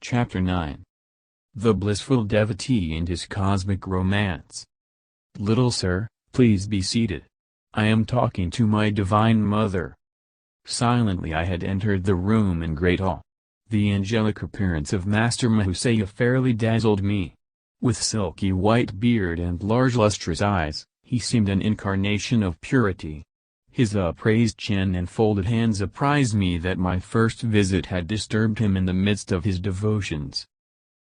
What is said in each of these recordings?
Chapter 9. The Blissful Devotee and His Cosmic Romance. Little sir, please be seated. I am talking to my Divine Mother. Silently I had entered the room in great awe. The angelic appearance of Master Mahusaya fairly dazzled me. With silky white beard and large lustrous eyes, he seemed an incarnation of purity. His upraised chin and folded hands apprised me that my first visit had disturbed him in the midst of his devotions.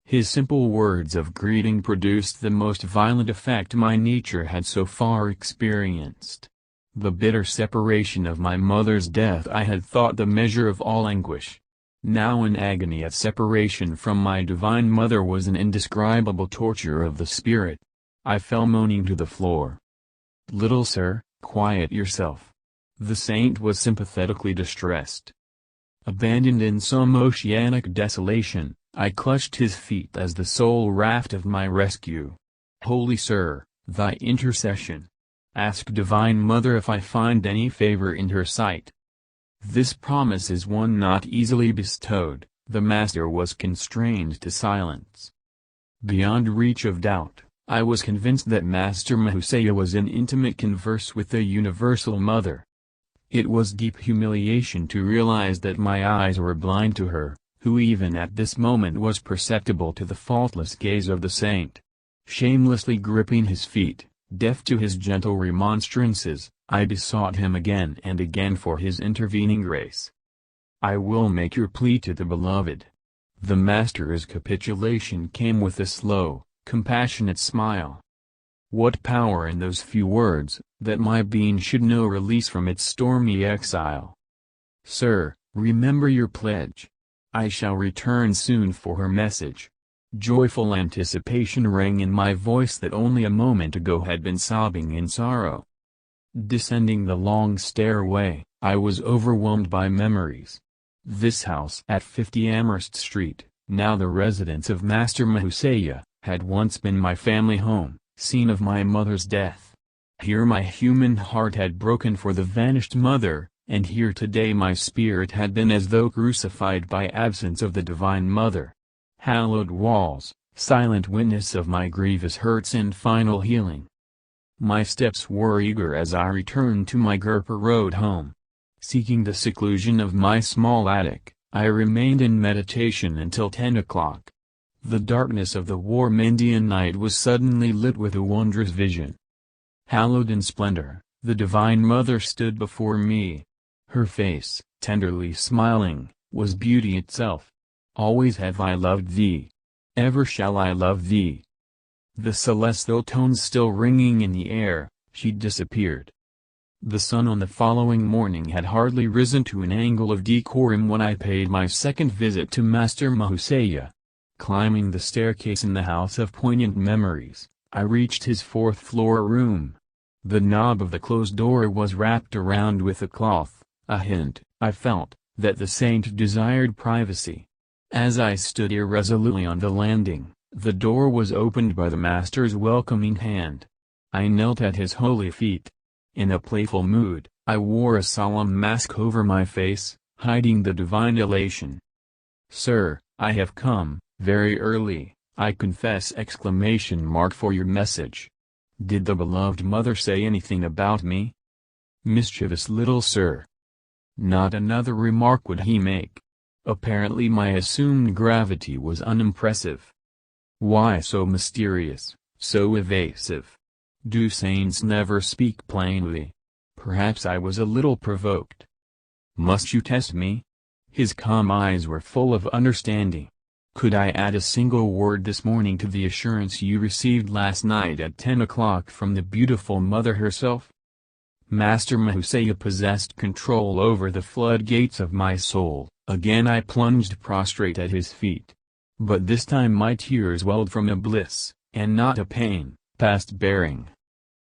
His simple words of greeting produced the most violent effect my nature had so far experienced. The bitter separation of my mother's death I had thought the measure of all anguish. Now in agony at separation from my Divine Mother was an indescribable torture of the spirit. I fell moaning to the floor. Little sir, quiet yourself. The saint was sympathetically distressed. Abandoned in some oceanic desolation, I clutched his feet as the sole raft of my rescue. Holy Sir, thy intercession. Ask Divine Mother if I find any favor in her sight. This promise is one not easily bestowed, the master was constrained to silence. Beyond reach of doubt, I was convinced that Master Mahusaya was in intimate converse with the Universal Mother. It was deep humiliation to realize that my eyes were blind to her, who even at this moment was perceptible to the faultless gaze of the saint. Shamelessly gripping his feet, deaf to his gentle remonstrances, I besought him again and again for his intervening grace. I will make your plea to the beloved. The master's capitulation came with a slow, compassionate smile. What power in those few words, that my being should know release from its stormy exile. Sir, remember your pledge. I shall return soon for her message. Joyful anticipation rang in my voice that only a moment ago had been sobbing in sorrow. Descending the long stairway, I was overwhelmed by memories. This house at 50 Amherst Street, now the residence of Master Mahusaya, had once been my family home, scene of my mother's death. Here my human heart had broken for the vanished mother, and here today my spirit had been as though crucified by absence of the Divine Mother. Hallowed walls, silent witness of my grievous hurts and final healing. My steps were eager as I returned to my Gurper Road home. Seeking the seclusion of my small attic, I remained in meditation until 10 o'clock. The darkness of the warm Indian night was suddenly lit with a wondrous vision. Hallowed in splendor, the Divine Mother stood before me. Her face, tenderly smiling, was beauty itself. Always have I loved thee. Ever shall I love thee. The celestial tones still ringing in the air, she disappeared. The sun on the following morning had hardly risen to an angle of decorum when I paid my second visit to Master Mahusaya. Climbing the staircase in the house of poignant memories, I reached his fourth-floor room. The knob of the closed door was wrapped around with a cloth, a hint, I felt, that the saint desired privacy. As I stood irresolutely on the landing, the door was opened by the master's welcoming hand. I knelt at his holy feet. In a playful mood, I wore a solemn mask over my face, hiding the divine elation. Sir, I have come, very early, I confess! For your message. Did the beloved mother say anything about me? Mischievous little sir. Not another remark would he make. Apparently my assumed gravity was unimpressive. Why so mysterious, so evasive? Do saints never speak plainly? Perhaps I was a little provoked. Must you test me? His calm eyes were full of understanding. Could I add a single word this morning to the assurance you received last night at 10 o'clock from the beautiful mother herself? Master Mahusaya possessed control over the floodgates of my soul. Again I plunged prostrate at his feet. But this time my tears welled from a bliss, and not a pain, past bearing.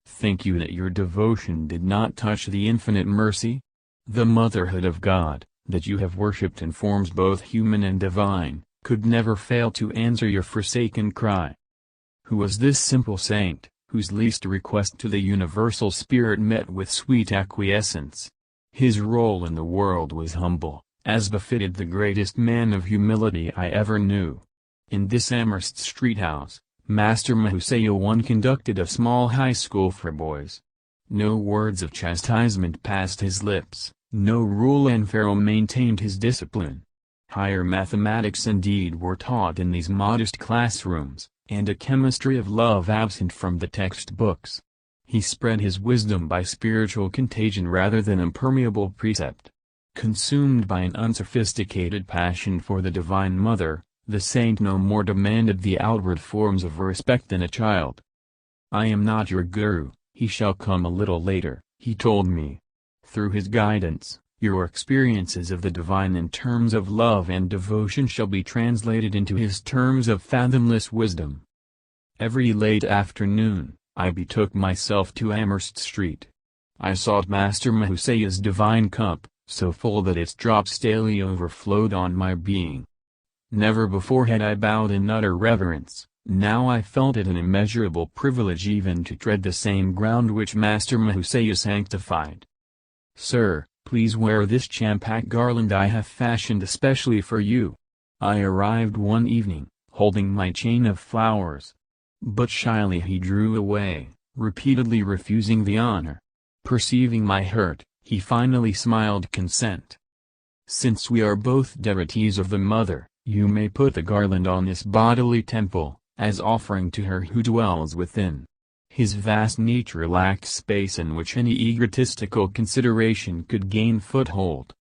Think you that your devotion did not touch the infinite mercy? The motherhood of God, that you have worshipped in forms both human and divine, could never fail to answer your forsaken cry. Who was this simple saint, whose least request to the Universal Spirit met with sweet acquiescence? His role in the world was humble, as befitted the greatest man of humility I ever knew. In this Amherst Street house, Master Mahusaya I conducted a small high school for boys. No words of chastisement passed his lips, no rule and Pharaoh maintained his discipline. Higher mathematics indeed were taught in these modest classrooms, and a chemistry of love absent from the textbooks. He spread his wisdom by spiritual contagion rather than impermeable precept. Consumed by an unsophisticated passion for the Divine Mother, the saint no more demanded the outward forms of respect than a child. "I am not your guru, he shall come a little later," he told me. "Through his guidance, your experiences of the divine in terms of love and devotion shall be translated into his terms of fathomless wisdom." Every late afternoon, I betook myself to Amherst Street. I sought Master Mahusaya's divine cup, so full that its drops daily overflowed on my being. Never before had I bowed in utter reverence, now I felt it an immeasurable privilege even to tread the same ground which Master Mahusaya sanctified. "Sir, please wear this champak garland I have fashioned especially for you." I arrived one evening, holding my chain of flowers. But shyly he drew away, repeatedly refusing the honor. Perceiving my hurt, he finally smiled consent. "Since we are both devotees of the Mother, you may put the garland on this bodily temple, as offering to her who dwells within." His vast nature lacked space in which any egotistical consideration could gain foothold.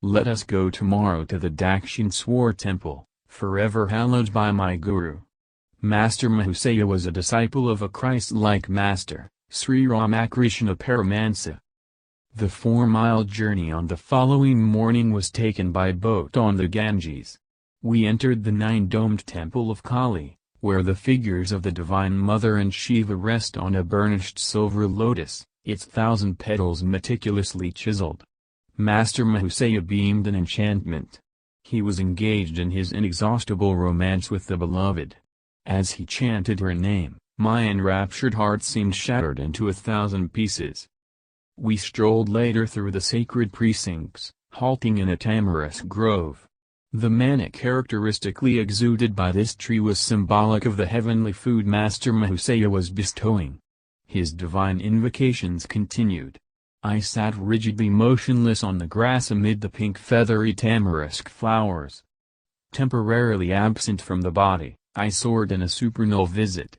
"Let us go tomorrow to the Dakshineswar temple, forever hallowed by my guru." Master Mahusaya was a disciple of a Christ-like master, Sri Ramakrishna Paramhansa. The 4-mile journey on the following morning was taken by boat on the Ganges. We entered the 9-domed temple of Kali, where the figures of the Divine Mother and Shiva rest on a burnished silver lotus, its 1,000 petals meticulously chiseled. Master Mahusaya beamed in enchantment. He was engaged in his inexhaustible romance with the beloved. As he chanted her name, my enraptured heart seemed shattered into 1,000 pieces. We strolled later through the sacred precincts, halting in a tamarisk grove. The manna characteristically exuded by this tree was symbolic of the heavenly food Master Mahusaya was bestowing. His divine invocations continued. I sat rigidly motionless on the grass amid the pink feathery tamarisk flowers. Temporarily absent from the body, I soared in a supernal visit.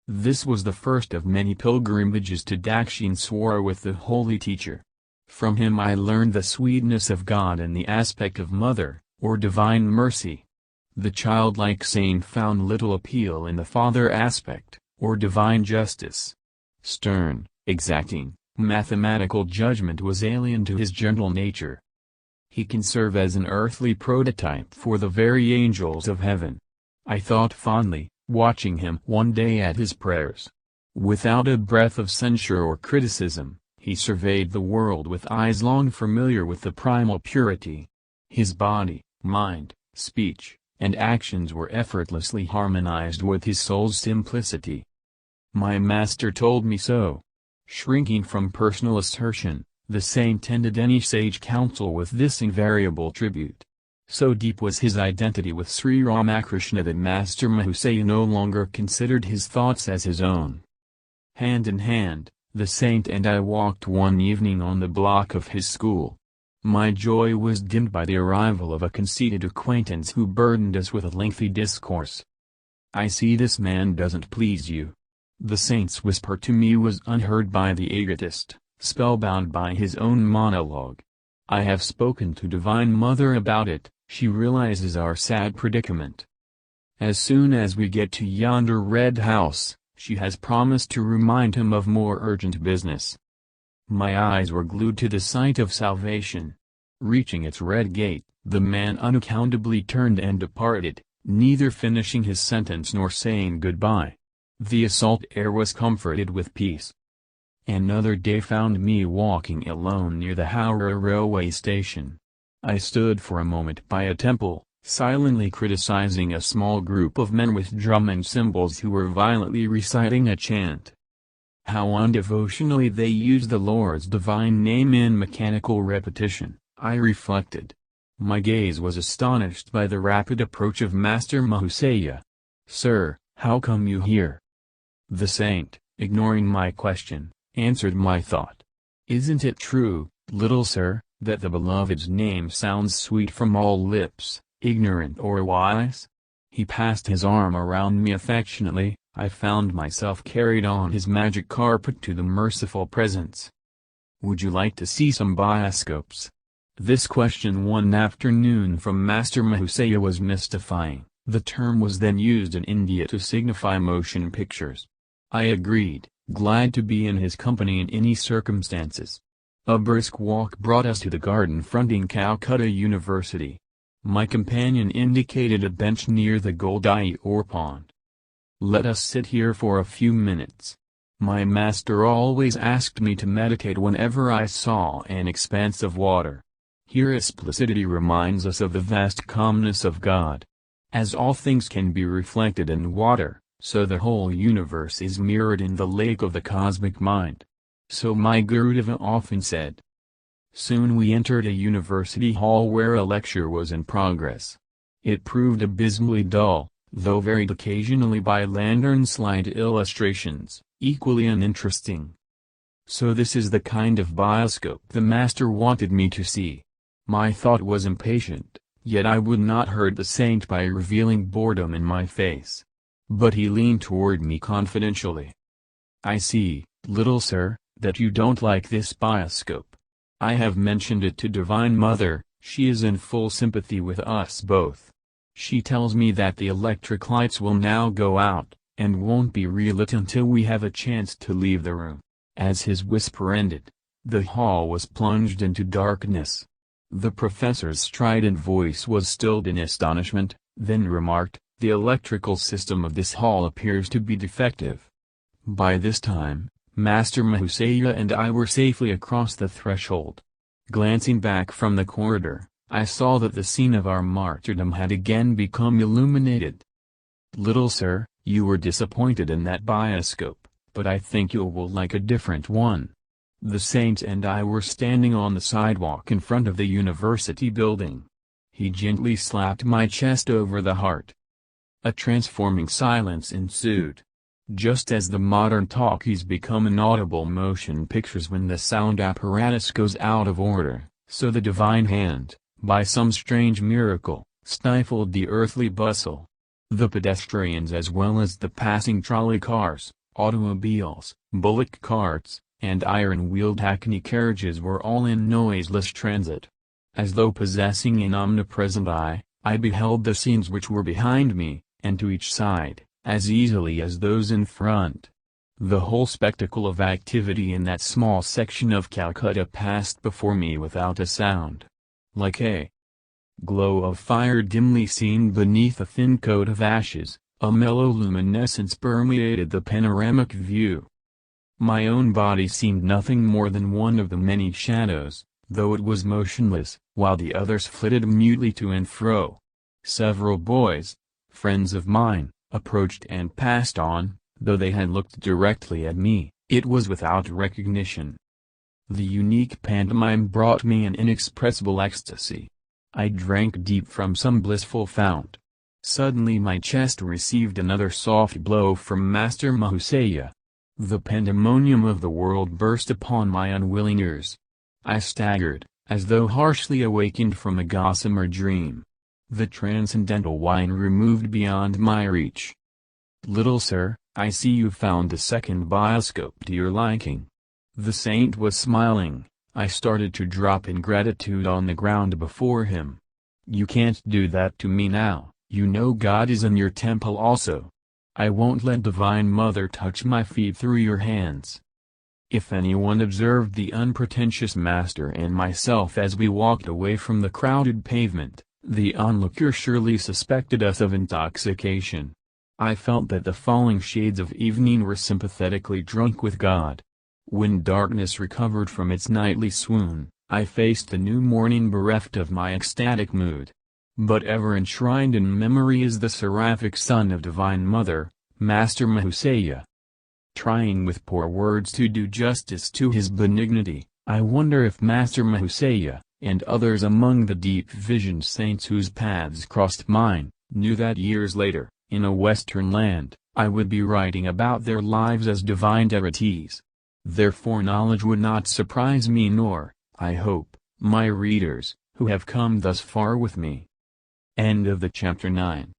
This was the first of many pilgrimages to Dakshineswar with the holy teacher. From him I learned the sweetness of God in the aspect of Mother, or Divine Mercy. The childlike saint found little appeal in the Father aspect, or Divine Justice. Stern, exacting, mathematical judgment was alien to his gentle nature. He can serve as an earthly prototype for the very angels of heaven. I thought fondly, watching him one day at his prayers. Without a breath of censure or criticism, he surveyed the world with eyes long familiar with the primal purity. His body, mind, speech, and actions were effortlessly harmonized with his soul's simplicity. My master told me so. Shrinking from personal assertion, the saint ended any sage counsel with this invariable tribute. So deep was his identity with Sri Ramakrishna that Master Mahusaya no longer considered his thoughts as his own. Hand in hand, the saint and I walked one evening on the block of his school. My joy was dimmed by the arrival of a conceited acquaintance who burdened us with a lengthy discourse. "I see this man doesn't please you," the saint's whisper to me was unheard by the egotist, spellbound by his own monologue. "I have spoken to Divine Mother about it, she realizes our sad predicament. As soon as we get to yonder red house, she has promised to remind him of more urgent business." My eyes were glued to the sight of salvation. Reaching its red gate, the man unaccountably turned and departed, neither finishing his sentence nor saying goodbye. The assault air was comforted with peace. Another day found me walking alone near the Howrah railway station. I stood for a moment by a temple, silently criticizing a small group of men with drum and cymbals who were violently reciting a chant. How undevotionally they used the Lord's divine name in mechanical repetition, I reflected. My gaze was astonished by the rapid approach of Master Mahuseya. "Sir, how come you here?" The saint, ignoring my question, answered my thought. "Isn't it true, little sir, that the beloved's name sounds sweet from all lips, ignorant or wise?" He passed his arm around me affectionately. I found myself carried on his magic carpet to the merciful presence. "Would you like to see some bioscopes?" This question one afternoon from Master Mahuseya was mystifying. The term was then used in India to signify motion pictures. I agreed, glad to be in his company in any circumstances. A brisk walk brought us to the garden fronting Calcutta University. My companion indicated a bench near the Goldai or pond. "Let us sit here for a few minutes." My master always asked me to meditate whenever I saw an expanse of water. Here its placidity reminds us of the vast calmness of God. As all things can be reflected in water, so the whole universe is mirrored in the lake of the cosmic mind. So my Gurudeva often said. Soon we entered a university hall where a lecture was in progress. It proved abysmally dull, though varied occasionally by lantern-slide illustrations, equally uninteresting. So this is the kind of bioscope the master wanted me to see. My thought was impatient, yet I would not hurt the saint by revealing boredom in my face. But he leaned toward me confidentially. "I see, little sir, that you don't like this bioscope. I have mentioned it to Divine Mother. She is in full sympathy with us both. She tells me that the electric lights will now go out, and won't be relit until we have a chance to leave the room." As his whisper ended, the hall was plunged into darkness. The professor's strident voice was stilled in astonishment, then remarked, "The electrical system of this hall appears to be defective." By this time, Master Mahuseya and I were safely across the threshold. Glancing back from the corridor, I saw that the scene of our martyrdom had again become illuminated. "Little sir, you were disappointed in that bioscope, but I think you will like a different one." The saint and I were standing on the sidewalk in front of the university building. He gently slapped my chest over the heart. A transforming silence ensued. Just as the modern talkies become inaudible motion pictures when the sound apparatus goes out of order, so the divine hand, by some strange miracle, stifled the earthly bustle. The pedestrians as well as the passing trolley cars, automobiles, bullock carts, and iron-wheeled hackney carriages were all in noiseless transit. As though possessing an omnipresent eye, I beheld the scenes which were behind me, and to each side, as easily as those in front. The whole spectacle of activity in that small section of Calcutta passed before me without a sound. Like a glow of fire dimly seen beneath a thin coat of ashes, a mellow luminescence permeated the panoramic view. My own body seemed nothing more than one of the many shadows, though it was motionless, while the others flitted mutely to and fro. Several boys, friends of mine, approached and passed on, though they had looked directly at me, it was without recognition. The unique pantomime brought me an inexpressible ecstasy. I drank deep from some blissful fount. Suddenly my chest received another soft blow from Master Mahuseya. The pandemonium of the world burst upon my unwilling ears. I staggered, as though harshly awakened from a gossamer dream. The transcendental wine removed beyond my reach. "Little sir, I see you found the second bioscope to your liking." The saint was smiling. I started to drop in gratitude on the ground before him. "You can't do that to me now, you know God is in your temple also. I won't let Divine Mother touch my feet through your hands." If anyone observed the unpretentious master and myself as we walked away from the crowded pavement, the onlooker surely suspected us of intoxication. I felt that the falling shades of evening were sympathetically drunk with God. When darkness recovered from its nightly swoon, I faced the new morning bereft of my ecstatic mood. But ever enshrined in memory is the seraphic son of Divine Mother, Master Mahuseya. Trying with poor words to do justice to his benignity, I wonder if Master Mahuseya, and others among the deep-visioned saints whose paths crossed mine, knew that years later, in a Western land, I would be writing about their lives as divine devotees. Their foreknowledge would not surprise me nor, I hope, my readers, who have come thus far with me. End of the Chapter 9.